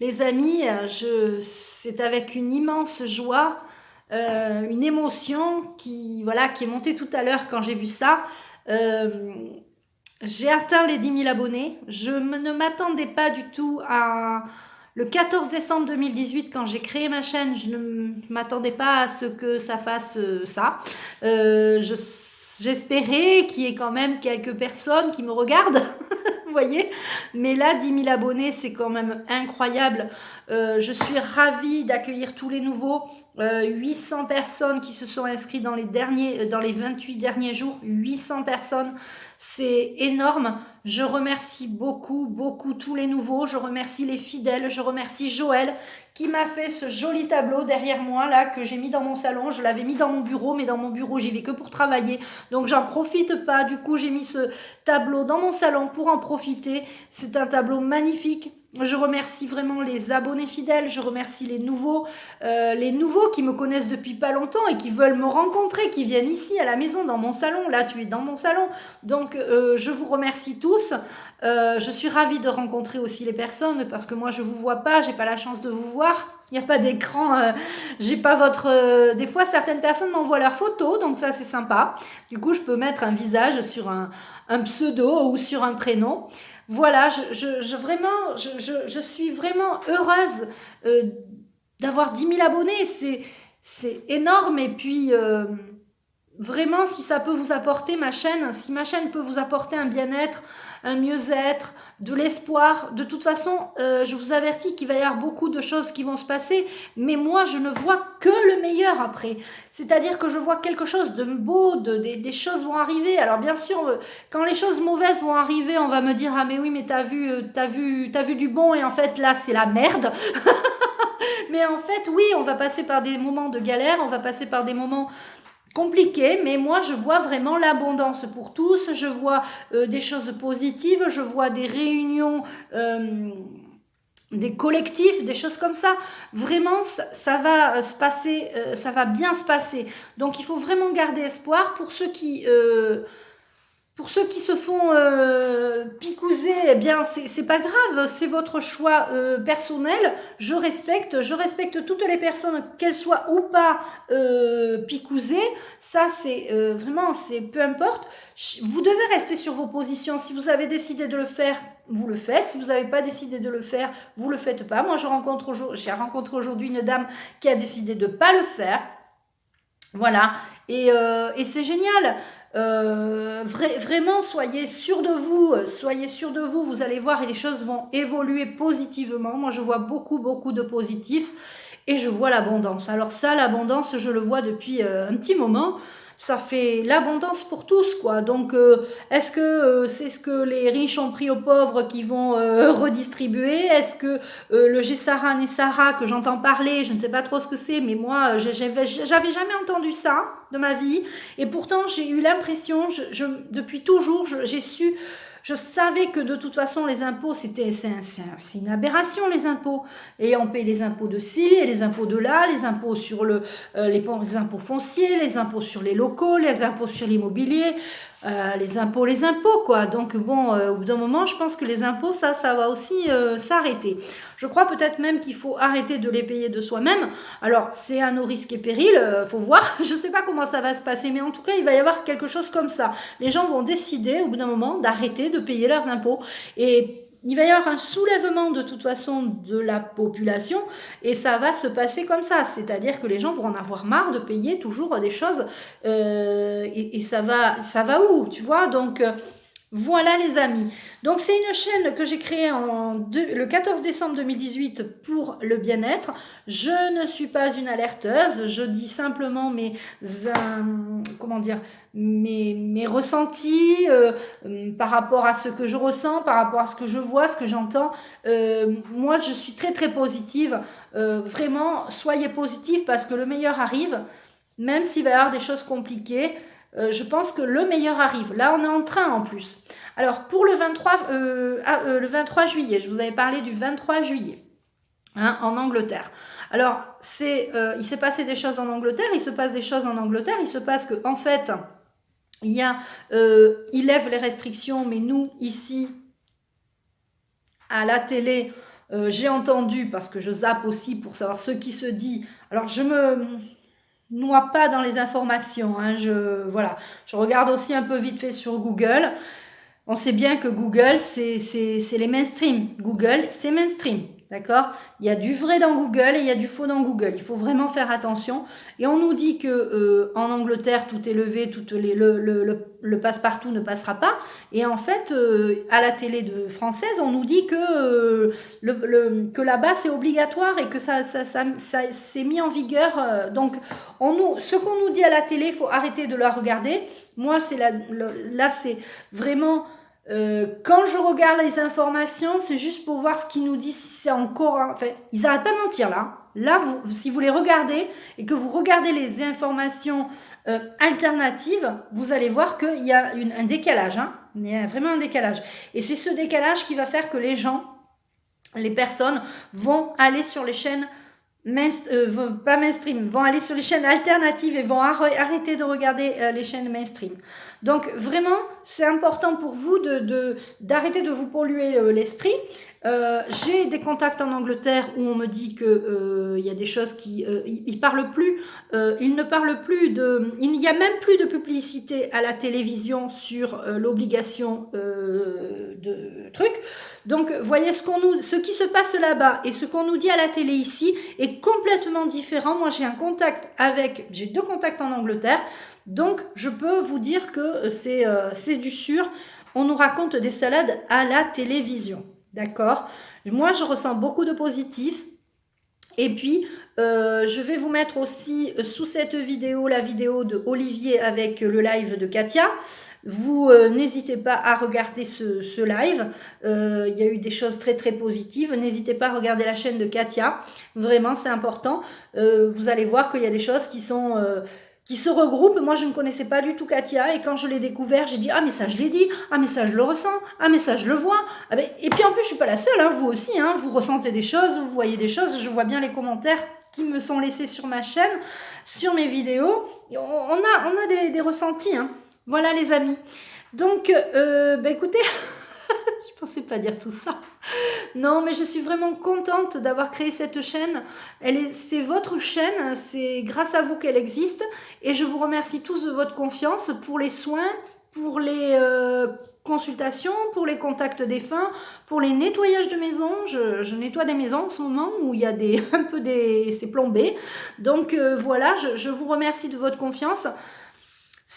Les amis, c'est avec une immense joie, une émotion qui est montée tout à l'heure quand j'ai vu ça. Euh, j'ai atteint les 10 000 abonnés. Ne m'attendais pas du tout à... Le 14 décembre 2018, quand j'ai créé ma chaîne, je ne m'attendais pas à ce que ça fasse ça. J'espérais qu'il y ait quand même quelques personnes qui me regardent. Vous voyez, mais là 10 000 abonnés, c'est quand même incroyable. Je suis ravie d'accueillir tous les nouveaux, 800 personnes qui se sont inscrites dans les 28 derniers jours. 800 personnes, c'est énorme. Je remercie beaucoup tous les nouveaux. Je remercie les fidèles. Je remercie Joël qui m'a fait ce joli tableau derrière moi là, que j'ai mis dans mon salon. Je l'avais mis dans mon bureau, mais dans mon bureau j'y vais que pour travailler, donc j'en profite pas. Du coup j'ai mis ce tableau dans mon salon pour en profiter. C'est un tableau magnifique. Je remercie vraiment les abonnés fidèles, je remercie les nouveaux qui me connaissent depuis pas longtemps et qui veulent me rencontrer, qui viennent ici à la maison, dans mon salon. Là, tu es dans mon salon. Donc, je vous remercie tous. Je suis ravie de rencontrer aussi les personnes parce que moi, je vous vois pas, j'ai pas la chance de vous voir. Il n'y a pas d'écran, j'ai pas votre... Des fois, certaines personnes m'envoient leurs photos, donc ça, c'est sympa. Du coup, je peux mettre un visage sur un pseudo ou sur un prénom. Voilà, je suis vraiment heureuse d'avoir 10 000 abonnés. C'est énorme. Et puis, vraiment, si ça peut vous apporter si ma chaîne peut vous apporter un bien-être, un mieux-être, de l'espoir, de toute façon, je vous avertis qu'il va y avoir beaucoup de choses qui vont se passer, mais moi, je ne vois que le meilleur après. C'est-à-dire que je vois quelque chose de beau, des choses vont arriver. Alors bien sûr, quand les choses mauvaises vont arriver, on va me dire, ah mais oui, mais t'as vu du bon, et en fait, là, c'est la merde. Mais en fait, oui, on va passer par des moments de galère, on va passer par des moments compliqué, mais moi je vois vraiment l'abondance pour tous. Je vois des choses positives, je vois des réunions, des collectifs, des choses comme ça. Vraiment, ça va se passer, ça va bien se passer. Donc il faut vraiment garder espoir. Pour ceux qui se font picouser, eh bien, c'est pas grave, c'est votre choix personnel. Je respecte toutes les personnes, qu'elles soient ou pas picousées. Ça, c'est vraiment, c'est peu importe. Vous devez rester sur vos positions. Si vous avez décidé de le faire, vous le faites. Si vous n'avez pas décidé de le faire, vous le faites pas. Moi, j'ai rencontré aujourd'hui une dame qui a décidé de pas le faire. Voilà, et c'est génial. Vraiment, soyez sûrs de vous, vous allez voir et les choses vont évoluer positivement. Moi, je vois beaucoup de positifs et je vois l'abondance. Alors ça, l'abondance, je le vois depuis un petit moment. Ça fait l'abondance pour tous, quoi. Donc, est-ce que c'est ce que les riches ont pris aux pauvres qui vont redistribuer? Est-ce que le Gessara Nessara que j'entends parler, je ne sais pas trop ce que c'est, mais moi, j'avais jamais entendu ça de ma vie. Et pourtant, j'ai eu l'impression, depuis toujours, je savais que de toute façon, les impôts, c'est une aberration, les impôts. Et on paye les impôts de ci, et les impôts de là, les impôts sur les impôts fonciers, les impôts sur les locaux, les impôts sur l'immobilier, les impôts, quoi. Donc bon, au bout d'un moment, je pense que les impôts, ça va aussi s'arrêter. Je crois peut-être même qu'il faut arrêter de les payer de soi-même. Alors, c'est à nos risques et périls, faut voir. Je sais pas comment ça va se passer, mais en tout cas, il va y avoir quelque chose comme ça. Les gens vont décider, au bout d'un moment, d'arrêter de payer leurs impôts. Et il va y avoir un soulèvement de toute façon de la population et ça va se passer comme ça. C'est-à-dire que les gens vont en avoir marre de payer toujours des choses et ça va où, tu vois? Donc, voilà les amis. Donc c'est une chaîne que j'ai créée le 14 décembre 2018 pour le bien-être. Je ne suis pas une alerteuse, je dis simplement mes ressentis par rapport à ce que je ressens, par rapport à ce que je vois, ce que j'entends. Moi je suis très positive. Vraiment, soyez positive parce que le meilleur arrive, même s'il va y avoir des choses compliquées. Je pense que le meilleur arrive. Là, on est en train en plus. Alors, pour le 23 juillet, je vous avais parlé du 23 juillet, hein, en Angleterre. Alors, il s'est passé des choses en Angleterre, il se passe des choses en Angleterre, il se passe que, en fait, il lève les restrictions, mais nous, ici, à la télé, J'ai entendu, parce que je zappe aussi pour savoir ce qui se dit. Alors, je me noie pas dans les informations. Hein, voilà. Je regarde aussi un peu vite fait sur Google. On sait bien que Google, c'est les mainstream. Google, c'est mainstream. D'accord? Il y a du vrai dans Google et il y a du faux dans Google. Il faut vraiment faire attention. Et on nous dit que en Angleterre, tout est levé, le passe-partout ne passera pas. Et en fait, à la télé française, on nous dit que, que là-bas, c'est obligatoire et que ça s'est mis en vigueur. Donc, ce qu'on nous dit à la télé, il faut arrêter de la regarder. Moi, là, c'est vraiment... quand je regarde les informations, c'est juste pour voir ce qu'ils nous disent, si c'est encore... Enfin, ils n'arrêtent pas de mentir là. Là, si vous les regardez et que vous regardez les informations alternatives, vous allez voir qu'il y a un décalage. Hein. Il y a vraiment un décalage. Et c'est ce décalage qui va faire que les personnes vont aller sur les chaînes pas mainstream, vont aller sur les chaînes alternatives et vont arrêter de regarder les chaînes mainstream. Donc vraiment, c'est important pour vous d'arrêter de vous polluer l'esprit. J'ai des contacts en Angleterre où on me dit que il y a des choses qui ils parlent plus, ils ne parlent plus il n'y a même plus de publicité à la télévision sur l'obligation de trucs. Donc voyez ce qui se passe là-bas et ce qu'on nous dit à la télé ici est complètement différent. Moi j'ai 2 contacts en Angleterre. Donc, je peux vous dire que c'est du sûr. On nous raconte des salades à la télévision. D'accord? Moi, je ressens beaucoup de positif. Et puis, je vais vous mettre aussi sous cette vidéo, la vidéo de Olivier avec le live de Katia. Vous n'hésitez pas à regarder ce live. Il y a eu des choses très très positives. N'hésitez pas à regarder la chaîne de Katia. Vraiment, c'est important. Vous allez voir qu'il y a des choses qui se regroupent. Moi, je ne connaissais pas du tout Katia et quand je l'ai découvert, j'ai dit « Ah, mais ça, je l'ai dit. Ah, mais ça, je le ressens. Ah, mais ça, je le vois. » Et puis, en plus, je suis pas la seule. Hein, vous aussi, hein, vous ressentez des choses, vous voyez des choses. Je vois bien les commentaires qui me sont laissés sur ma chaîne, sur mes vidéos. On a des ressentis. Hein. Voilà, les amis. Donc, écoutez... Je pensais pas dire tout ça. Non, mais je suis vraiment contente d'avoir créé cette chaîne. C'est votre chaîne, c'est grâce à vous qu'elle existe. Et je vous remercie tous de votre confiance pour les soins, pour les consultations, pour les contacts défunts, pour les nettoyages de maison. Je nettoie des maisons en ce moment où il y a c'est plombé. Donc voilà, je vous remercie de votre confiance.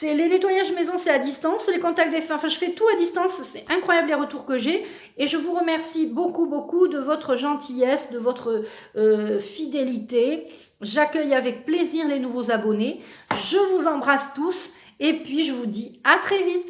Les nettoyages maison, c'est à distance. Les contacts défunts, je fais tout à distance. C'est incroyable les retours que j'ai. Et je vous remercie beaucoup, beaucoup de votre gentillesse, de votre fidélité. J'accueille avec plaisir les nouveaux abonnés. Je vous embrasse tous. Et puis, je vous dis à très vite.